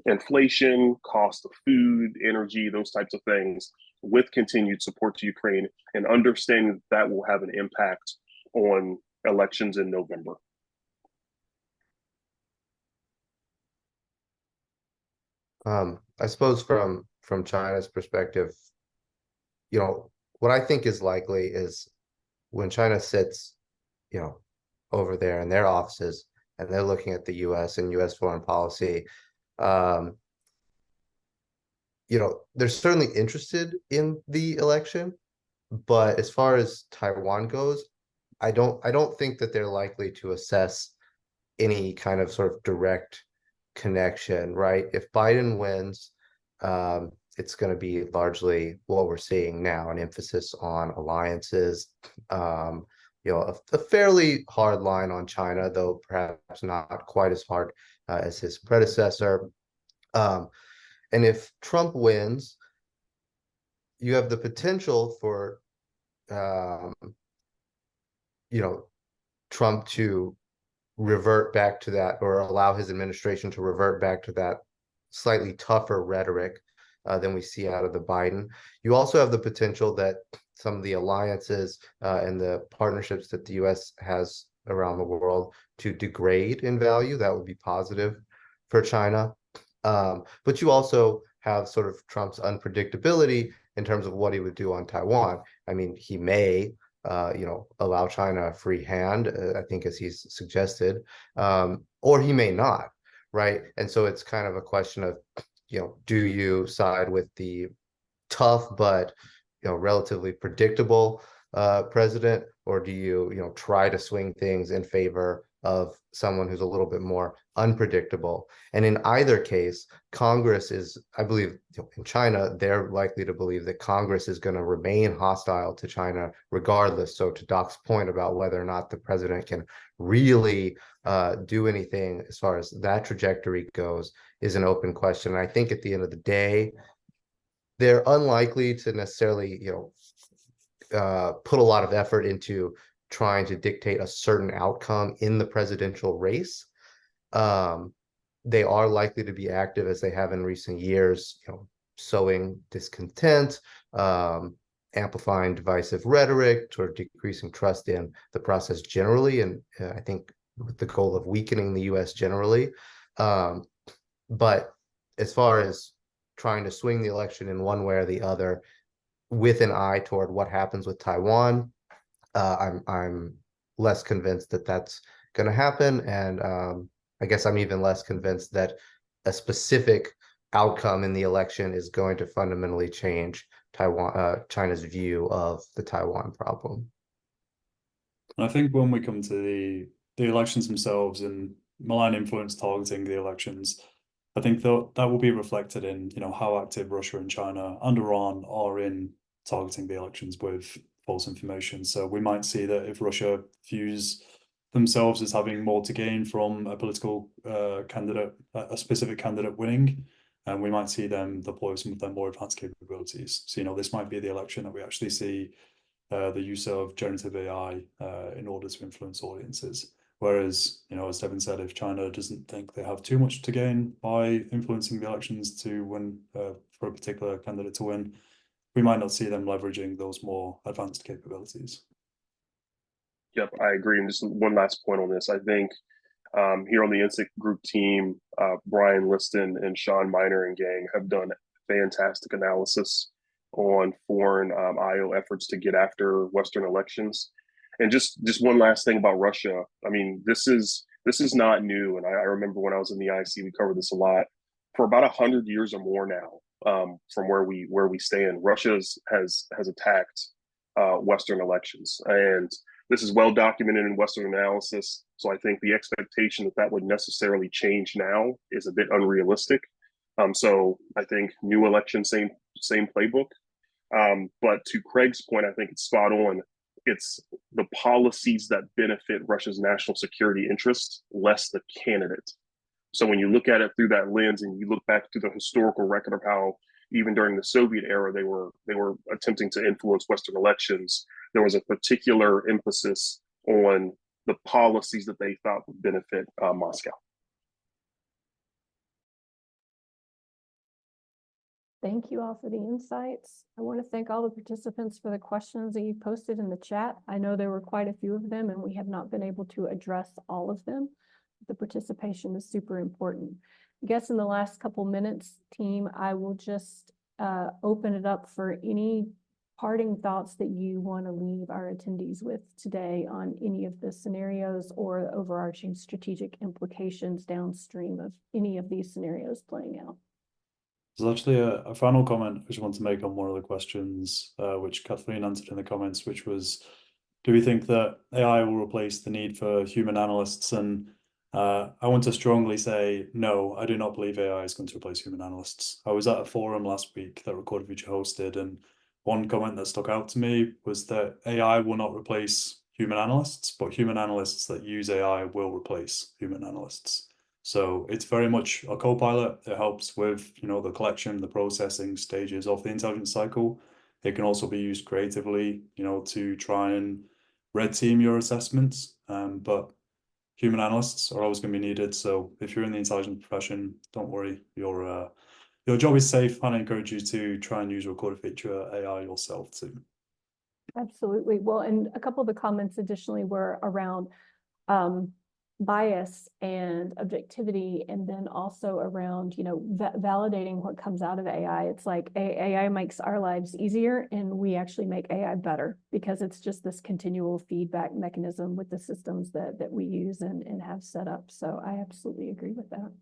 inflation, cost of food, energy, those types of things with continued support to Ukraine, and understanding that will have an impact on elections in November. I suppose from China's perspective, what I think is likely is when China sits, over there in their offices and they're looking at the US and US foreign policy, they're certainly interested in the election, but as far as Taiwan goes, I don't think that they're likely to assess any kind of sort of direct connection, right? If Biden wins, it's going to be largely what we're seeing now, an emphasis on alliances, a fairly hard line on China, though perhaps not quite as hard as his predecessor. And if Trump wins, you have the potential for, Trump to revert back to that, or allow his administration to revert back to that slightly tougher rhetoric than we see out of the Biden. You also have the potential that some of the alliances and the partnerships that the US has around the world to degrade in value. That would be positive for China. But you also have sort of Trump's unpredictability in terms of what he would do on Taiwan. I mean, he may allow China a free hand, I think, as he's suggested, or he may not, right? And so it's kind of a question of, do you side with the tough but relatively predictable president, or do you try to swing things in favor of someone who's a little bit more unpredictable? And in either case, Congress is, I believe, in China, they're likely to believe that Congress is going to remain hostile to China regardless. So to Doc's point about whether or not the president can really do anything as far as that trajectory goes is an open question. And I think at the end of the day, they're unlikely to necessarily, put a lot of effort into trying to dictate a certain outcome in the presidential race. They are likely to be active, as they have in recent years, sowing discontent, amplifying divisive rhetoric, sort of decreasing trust in the process generally, and I think with the goal of weakening the US generally. But as far as trying to swing the election in one way or the other, with an eye toward what happens with Taiwan, I'm less convinced that that's going to happen, and I guess I'm even less convinced that a specific outcome in the election is going to fundamentally change China's view of the Taiwan problem. And I think when we come to the elections themselves and malign influence targeting the elections, I think that will be reflected in how active Russia and China and Iran are in targeting the elections with false information. So we might see that if Russia views themselves as having more to gain from a political candidate, a specific candidate winning, and we might see them deploy some of their more advanced capabilities. So this might be the election that we actually see the use of generative AI in order to influence audiences. Whereas, as Devin said, if China doesn't think they have too much to gain by influencing the elections to win, for a particular candidate to win, we might not see them leveraging those more advanced capabilities. Yep, I agree. And just one last point on this. I think here on the Insikt group team, Brian Liston and Sean Miner and gang have done fantastic analysis on foreign IO efforts to get after Western elections. And just one last thing about Russia. I mean, this is not new. And I remember when I was in the IC, we covered this a lot. For about 100 years or more now, from where we stand, Russia has attacked Western elections, and this is well documented in Western analysis. So I think the expectation that would necessarily change now is a bit unrealistic. So I think new election, same playbook. But to Craig's point, I think it's spot on. it's the policies that benefit Russia's national security interests, less the candidate. So when you look at it through that lens and you look back to the historical record of how even during the Soviet era they were attempting to influence Western elections, there was a particular emphasis on the policies that they thought would benefit Moscow. Thank you all for the insights. I want to thank all the participants for the questions that you posted in the chat. I know there were quite a few of them and we have not been able to address all of them. The participation is super important. I guess in the last couple minutes, team, I will just open it up for any parting thoughts that you want to leave our attendees with today on any of the scenarios or overarching strategic implications downstream of any of these scenarios playing out. There's actually a final comment I just want to make on one of the questions, which Kathleen answered in the comments, which was, do we think that AI will replace the need for human analysts? And I want to strongly say, no, I do not believe AI is going to replace human analysts. I was at a forum last week that Recorded Future hosted, and one comment that stuck out to me was that AI will not replace human analysts, but human analysts that use AI will replace human analysts. So it's very much a co-pilot. It helps with, the collection, the processing stages of the intelligence cycle. It can also be used creatively, to try and red team your assessments. But human analysts are always going to be needed. So if you're in the intelligence profession, don't worry, your job is safe, and I encourage you to try and use Recorded Future AI yourself too. Absolutely. Well, and a couple of the comments additionally were around bias and objectivity, and then also around, validating what comes out of AI. It's like AI makes our lives easier, and we actually make AI better because it's just this continual feedback mechanism with the systems that we use and have set up. So I absolutely agree with that.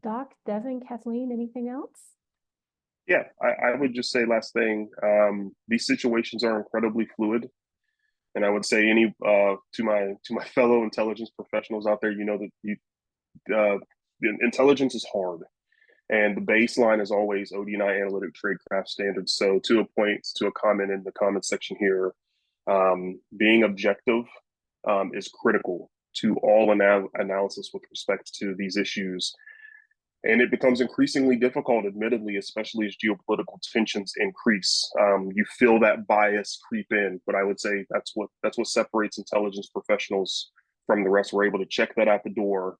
Doc, Devin, Kathleen, anything else? Yeah, I would just say last thing, these situations are incredibly fluid. And I would say to my fellow intelligence professionals out there, that intelligence is hard, and the baseline is always OD&I analytic tradecraft standards. So to a comment in the comment section here, being objective is critical to all analysis with respect to these issues. And it becomes increasingly difficult, admittedly, especially as geopolitical tensions increase. You feel that bias creep in, but I would say that's what separates intelligence professionals from the rest. We're able to check that out the door,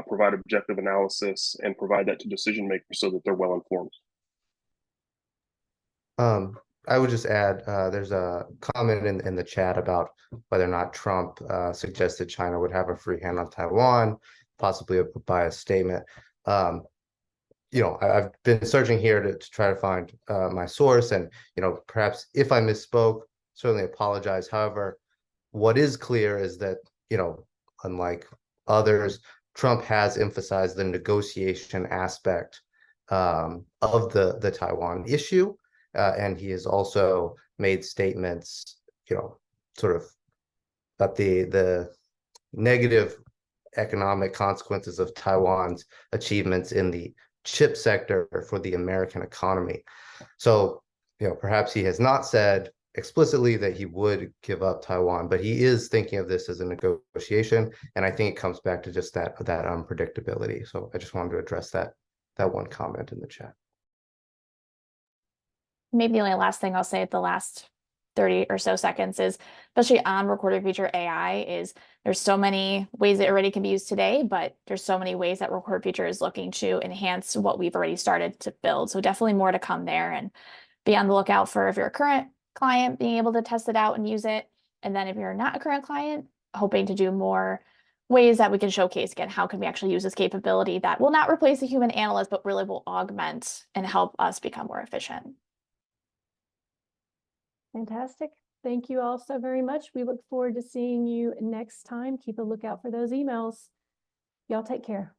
provide objective analysis, and provide that to decision makers so that they're well informed. I would just add, there's a comment in the chat about whether or not Trump suggested China would have a free hand on Taiwan, possibly a biased statement. I've been searching here to try to find my source, and perhaps if I misspoke, certainly apologize. However, what is clear is that unlike others, Trump has emphasized the negotiation aspect of the Taiwan issue, and he has also made statements, sort of about the negative economic consequences of Taiwan's achievements in the chip sector for the American economy. So, perhaps he has not said explicitly that he would give up Taiwan, but he is thinking of this as a negotiation, and I think it comes back to just that unpredictability. So I just wanted to address that one comment in the chat. Maybe the only last thing I'll say at the last 30 or so seconds is, especially on Recorded Future AI, is there's so many ways it already can be used today, but there's so many ways that Recorded Future is looking to enhance what we've already started to build. So definitely more to come there, and be on the lookout for, if you're a current client, being able to test it out and use it. And then if you're not a current client, hoping to do more ways that we can showcase, again, how can we actually use this capability that will not replace a human analyst, but really will augment and help us become more efficient. Fantastic. Thank you all so very much. We look forward to seeing you next time. Keep a lookout for those emails. Y'all take care.